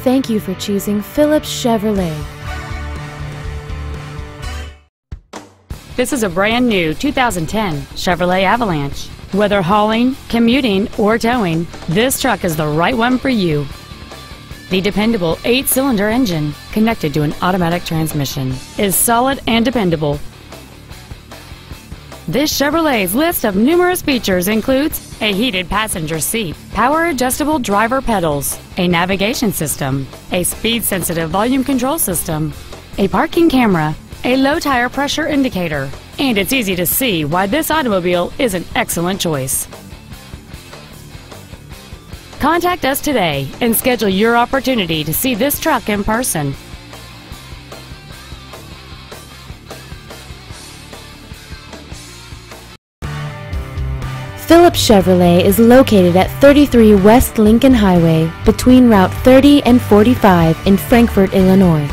Thank you for choosing Phillips Chevrolet. This is a brand new 2010 Chevrolet Avalanche. Whether hauling, commuting, or towing, this truck is the right one for you. The dependable 8-cylinder engine, connected to an automatic transmission, is solid and dependable. This Chevrolet's list of numerous features includes a heated passenger seat, power-adjustable driver pedals, a navigation system, a speed-sensitive volume control system, a parking camera, a low tire pressure indicator, and it's easy to see why this automobile is an excellent choice. Contact us today and schedule your opportunity to see this truck in person. Phillips Chevrolet is located at 33 West Lincoln Highway between Route 30 and 45 in Frankfort, Illinois.